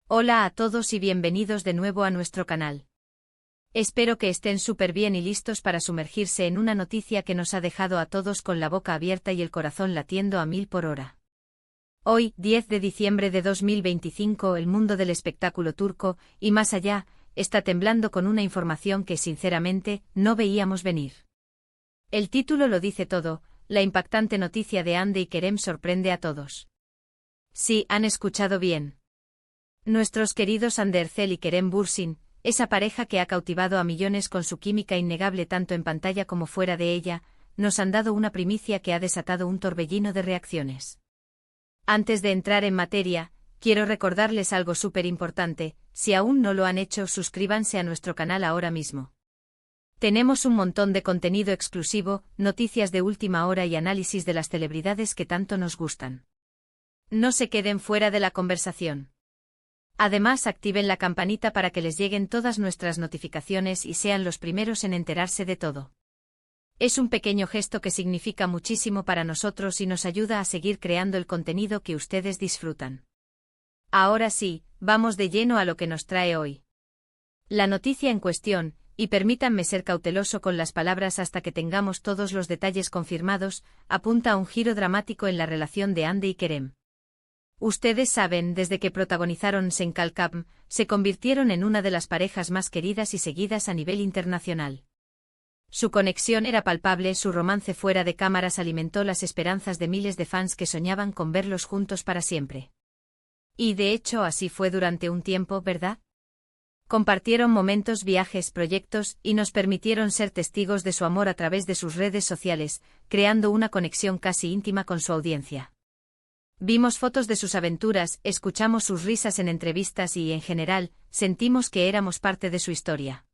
Hola a todos y bienvenidos de nuevo a nuestro canal. Espero que estén súper bien y listos para sumergirse en una noticia que nos ha dejado a todos con la boca abierta y el corazón latiendo a 1000 por hora. Hoy, 10 de diciembre de 2025, el mundo del espectáculo turco, y más allá, está temblando con una información que sinceramente no veíamos venir. El título lo dice todo, la impactante noticia de Hande y Kerem sorprende a todos. Sí, han escuchado bien. Nuestros queridos Hande Erçel y Kerem Bürsin, esa pareja que ha cautivado a millones con su química innegable tanto en pantalla como fuera de ella, nos han dado una primicia que ha desatado un torbellino de reacciones. Antes de entrar en materia, quiero recordarles algo súper importante: si aún no lo han hecho, suscríbanse a nuestro canal ahora mismo. Tenemos un montón de contenido exclusivo, noticias de última hora y análisis de las celebridades que tanto nos gustan. No se queden fuera de la conversación. Además, activen la campanita para que les lleguen todas nuestras notificaciones y sean los primeros en enterarse de todo. Es un pequeño gesto que significa muchísimo para nosotros y nos ayuda a seguir creando el contenido que ustedes disfrutan. Ahora sí, vamos de lleno a lo que nos trae hoy. La noticia en cuestión, y permítanme ser cauteloso con las palabras hasta que tengamos todos los detalles confirmados, apunta a un giro dramático en la relación de Hande y Kerem. Ustedes saben, desde que protagonizaron Sen Kalkam, se convirtieron en una de las parejas más queridas y seguidas a nivel internacional. Su conexión era palpable, su romance fuera de cámaras alimentó las esperanzas de miles de fans que soñaban con verlos juntos para siempre. Y de hecho así fue durante un tiempo, ¿verdad? Compartieron momentos, viajes, proyectos, y nos permitieron ser testigos de su amor a través de sus redes sociales, creando una conexión casi íntima con su audiencia. Vimos fotos de sus aventuras, escuchamos sus risas en entrevistas y, en general, sentimos que éramos parte de su historia.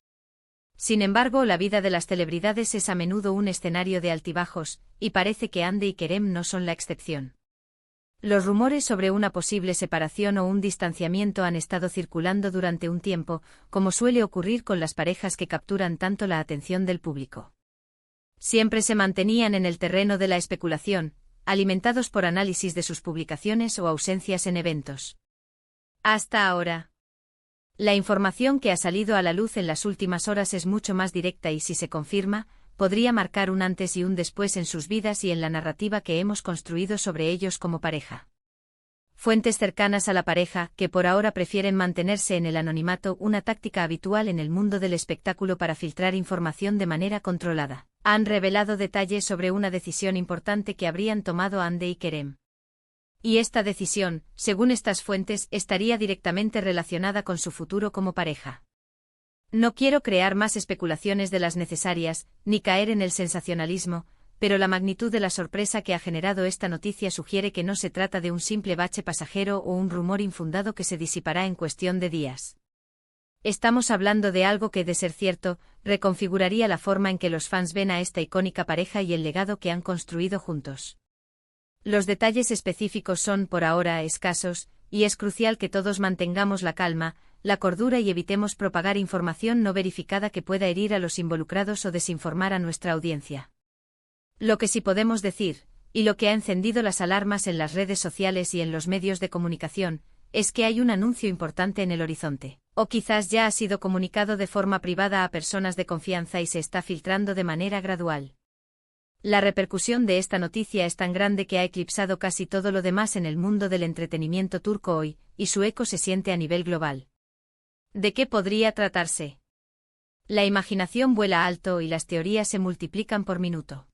Sin embargo, la vida de las celebridades es a menudo un escenario de altibajos, y parece que Hande y Kerem no son la excepción. Los rumores sobre una posible separación o un distanciamiento han estado circulando durante un tiempo, como suele ocurrir con las parejas que capturan tanto la atención del público. Siempre se mantenían en el terreno de la especulación, alimentados por análisis de sus publicaciones o ausencias en eventos. Hasta ahora, la información que ha salido a la luz en las últimas horas es mucho más directa y, si se confirma, podría marcar un antes y un después en sus vidas y en la narrativa que hemos construido sobre ellos como pareja. Fuentes cercanas a la pareja, que por ahora prefieren mantenerse en el anonimato, una táctica habitual en el mundo del espectáculo para filtrar información de manera controlada, han revelado detalles sobre una decisión importante que habrían tomado Hande y Kerem. Y esta decisión, según estas fuentes, estaría directamente relacionada con su futuro como pareja. No quiero crear más especulaciones de las necesarias, ni caer en el sensacionalismo, pero la magnitud de la sorpresa que ha generado esta noticia sugiere que no se trata de un simple bache pasajero o un rumor infundado que se disipará en cuestión de días. Estamos hablando de algo que, de ser cierto, reconfiguraría la forma en que los fans ven a esta icónica pareja y el legado que han construido juntos. Los detalles específicos son, por ahora, escasos, y es crucial que todos mantengamos la calma, la cordura y evitemos propagar información no verificada que pueda herir a los involucrados o desinformar a nuestra audiencia. Lo que sí podemos decir, y lo que ha encendido las alarmas en las redes sociales y en los medios de comunicación, es que hay un anuncio importante en el horizonte, o quizás ya ha sido comunicado de forma privada a personas de confianza y se está filtrando de manera gradual. La repercusión de esta noticia es tan grande que ha eclipsado casi todo lo demás en el mundo del entretenimiento turco hoy, y su eco se siente a nivel global. ¿De qué podría tratarse? La imaginación vuela alto y las teorías se multiplican por minuto.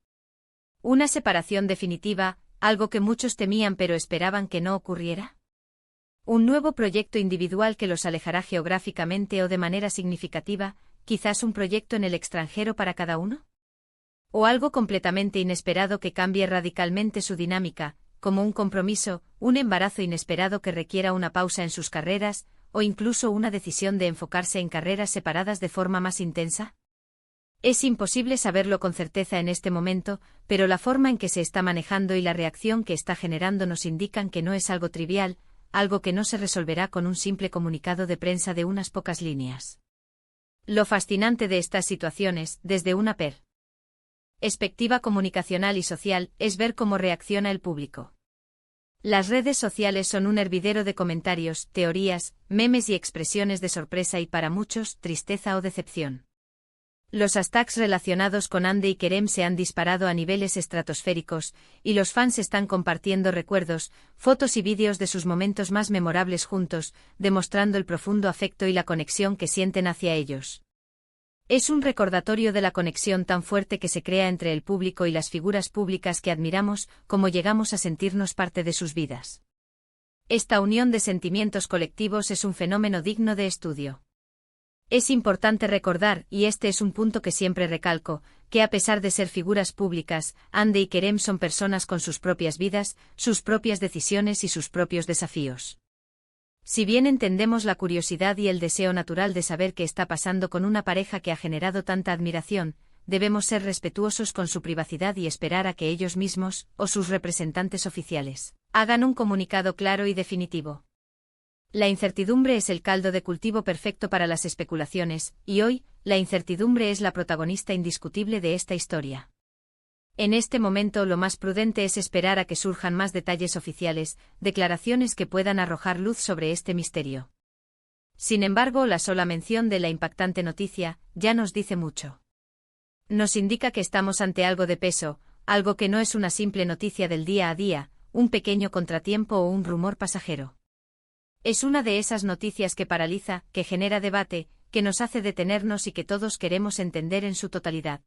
¿Una separación definitiva, algo que muchos temían pero esperaban que no ocurriera? ¿Un nuevo proyecto individual que los alejará geográficamente o de manera significativa, quizás un proyecto en el extranjero para cada uno? ¿O algo completamente inesperado que cambie radicalmente su dinámica, como un compromiso, un embarazo inesperado que requiera una pausa en sus carreras, o incluso una decisión de enfocarse en carreras separadas de forma más intensa? Es imposible saberlo con certeza en este momento, pero la forma en que se está manejando y la reacción que está generando nos indican que no es algo trivial, algo que no se resolverá con un simple comunicado de prensa de unas pocas líneas. Lo fascinante de estas situaciones, desde una perspectiva comunicacional y social, es ver cómo reacciona el público. Las redes sociales son un hervidero de comentarios, teorías, memes y expresiones de sorpresa y para muchos, tristeza o decepción. Los hashtags relacionados con Hande y Kerem se han disparado a niveles estratosféricos, y los fans están compartiendo recuerdos, fotos y vídeos de sus momentos más memorables juntos, demostrando el profundo afecto y la conexión que sienten hacia ellos. Es un recordatorio de la conexión tan fuerte que se crea entre el público y las figuras públicas que admiramos, como llegamos a sentirnos parte de sus vidas. Esta unión de sentimientos colectivos es un fenómeno digno de estudio. Es importante recordar, y este es un punto que siempre recalco, que a pesar de ser figuras públicas, Hande y Kerem son personas con sus propias vidas, sus propias decisiones y sus propios desafíos. Si bien entendemos la curiosidad y el deseo natural de saber qué está pasando con una pareja que ha generado tanta admiración, debemos ser respetuosos con su privacidad y esperar a que ellos mismos, o sus representantes oficiales, hagan un comunicado claro y definitivo. La incertidumbre es el caldo de cultivo perfecto para las especulaciones, y hoy, la incertidumbre es la protagonista indiscutible de esta historia. En este momento lo más prudente es esperar a que surjan más detalles oficiales, declaraciones que puedan arrojar luz sobre este misterio. Sin embargo, la sola mención de la impactante noticia ya nos dice mucho. Nos indica que estamos ante algo de peso, algo que no es una simple noticia del día a día, un pequeño contratiempo o un rumor pasajero. Es una de esas noticias que paraliza, que genera debate, que nos hace detenernos y que todos queremos entender en su totalidad.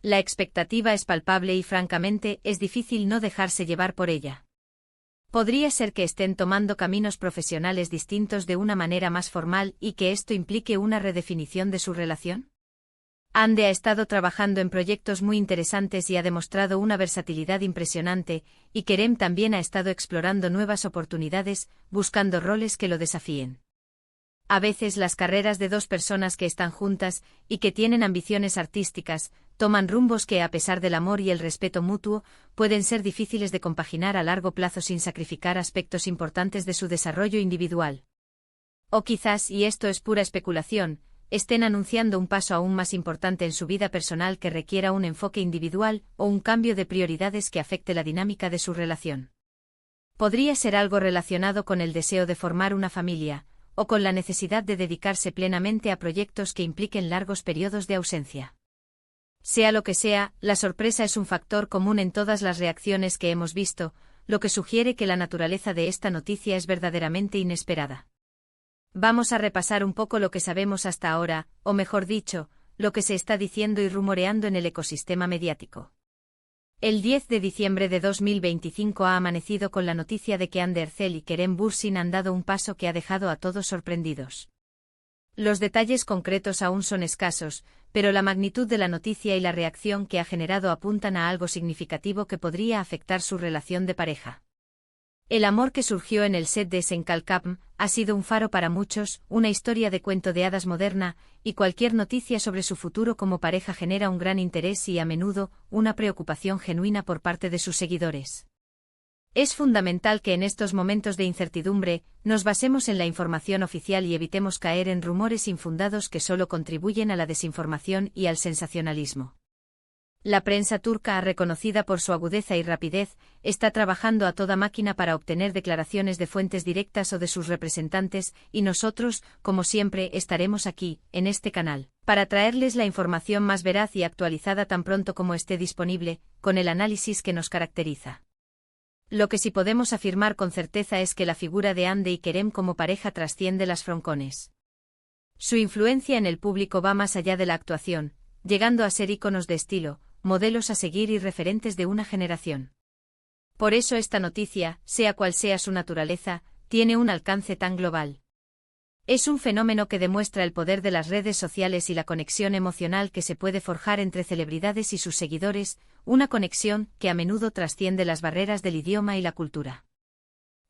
La expectativa es palpable y francamente es difícil no dejarse llevar por ella. Podría ser que estén tomando caminos profesionales distintos de una manera más formal y que esto implique una redefinición de su relación. Hande ha estado trabajando en proyectos muy interesantes y ha demostrado una versatilidad impresionante, y Kerem también ha estado explorando nuevas oportunidades, buscando roles que lo desafíen. A veces las carreras de dos personas que están juntas y que tienen ambiciones artísticas toman rumbos que, a pesar del amor y el respeto mutuo, pueden ser difíciles de compaginar a largo plazo sin sacrificar aspectos importantes de su desarrollo individual. O quizás, y esto es pura especulación, estén anunciando un paso aún más importante en su vida personal que requiera un enfoque individual o un cambio de prioridades que afecte la dinámica de su relación. Podría ser algo relacionado con el deseo de formar una familia, o con la necesidad de dedicarse plenamente a proyectos que impliquen largos periodos de ausencia. Sea lo que sea, la sorpresa es un factor común en todas las reacciones que hemos visto, lo que sugiere que la naturaleza de esta noticia es verdaderamente inesperada. Vamos a repasar un poco lo que sabemos hasta ahora, o mejor dicho, lo que se está diciendo y rumoreando en el ecosistema mediático. El 10 de diciembre de 2025 ha amanecido con la noticia de que Hande Erçel y Kerem Bürsin han dado un paso que ha dejado a todos sorprendidos. Los detalles concretos aún son escasos, pero la magnitud de la noticia y la reacción que ha generado apuntan a algo significativo que podría afectar su relación de pareja. El amor que surgió en el set de Senkalkapm ha sido un faro para muchos, una historia de cuento de hadas moderna, y cualquier noticia sobre su futuro como pareja genera un gran interés y a menudo una preocupación genuina por parte de sus seguidores. Es fundamental que en estos momentos de incertidumbre nos basemos en la información oficial y evitemos caer en rumores infundados que solo contribuyen a la desinformación y al sensacionalismo. La prensa turca, reconocida por su agudeza y rapidez, está trabajando a toda máquina para obtener declaraciones de fuentes directas o de sus representantes, y nosotros, como siempre, estaremos aquí, en este canal, para traerles la información más veraz y actualizada tan pronto como esté disponible, con el análisis que nos caracteriza. Lo que sí podemos afirmar con certeza es que la figura de Hande y Kerem como pareja trasciende las froncones. Su influencia en el público va más allá de la actuación, llegando a ser íconos de estilo, modelos a seguir y referentes de una generación. Por eso esta noticia, sea cual sea su naturaleza, tiene un alcance tan global. Es un fenómeno que demuestra el poder de las redes sociales y la conexión emocional que se puede forjar entre celebridades y sus seguidores, una conexión que a menudo trasciende las barreras del idioma y la cultura.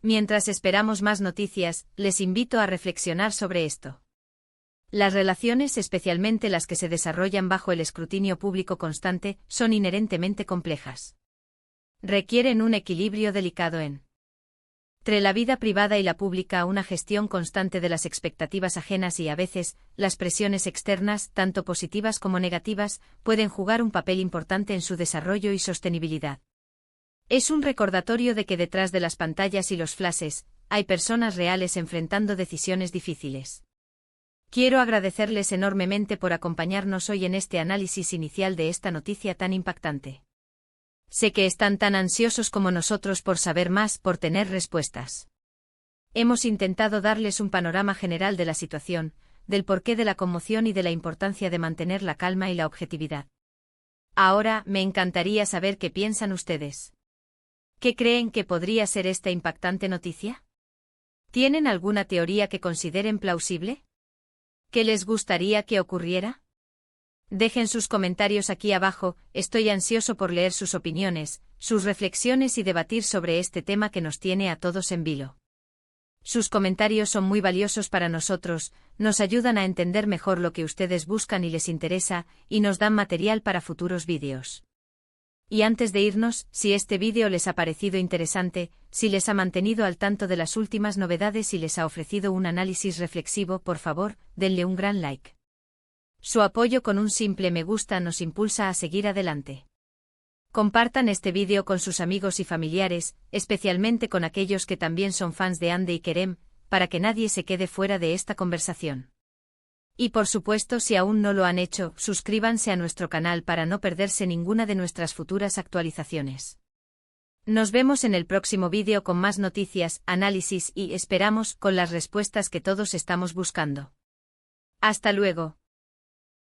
Mientras esperamos más noticias, les invito a reflexionar sobre esto. Las relaciones, especialmente las que se desarrollan bajo el escrutinio público constante, son inherentemente complejas. Requieren un equilibrio delicado entre la vida privada y la pública, una gestión constante de las expectativas ajenas y a veces, las presiones externas, tanto positivas como negativas, pueden jugar un papel importante en su desarrollo y sostenibilidad. Es un recordatorio de que detrás de las pantallas y los flashes, hay personas reales enfrentando decisiones difíciles. Quiero agradecerles enormemente por acompañarnos hoy en este análisis inicial de esta noticia tan impactante. Sé que están tan ansiosos como nosotros por saber más, por tener respuestas. Hemos intentado darles un panorama general de la situación, del porqué de la conmoción y de la importancia de mantener la calma y la objetividad. Ahora, me encantaría saber qué piensan ustedes. ¿Qué creen que podría ser esta impactante noticia? ¿Tienen alguna teoría que consideren plausible? ¿Qué les gustaría que ocurriera? Dejen sus comentarios aquí abajo, estoy ansioso por leer sus opiniones, sus reflexiones y debatir sobre este tema que nos tiene a todos en vilo. Sus comentarios son muy valiosos para nosotros, nos ayudan a entender mejor lo que ustedes buscan y les interesa, y nos dan material para futuros vídeos. Y antes de irnos, si este vídeo les ha parecido interesante, si les ha mantenido al tanto de las últimas novedades y les ha ofrecido un análisis reflexivo, por favor, denle un gran like. Su apoyo con un simple me gusta nos impulsa a seguir adelante. Compartan este vídeo con sus amigos y familiares, especialmente con aquellos que también son fans de Ande y Kerem, para que nadie se quede fuera de esta conversación. Y por supuesto, si aún no lo han hecho, suscríbanse a nuestro canal para no perderse ninguna de nuestras futuras actualizaciones. Nos vemos en el próximo vídeo con más noticias, análisis y, esperamos, con las respuestas que todos estamos buscando. Hasta luego.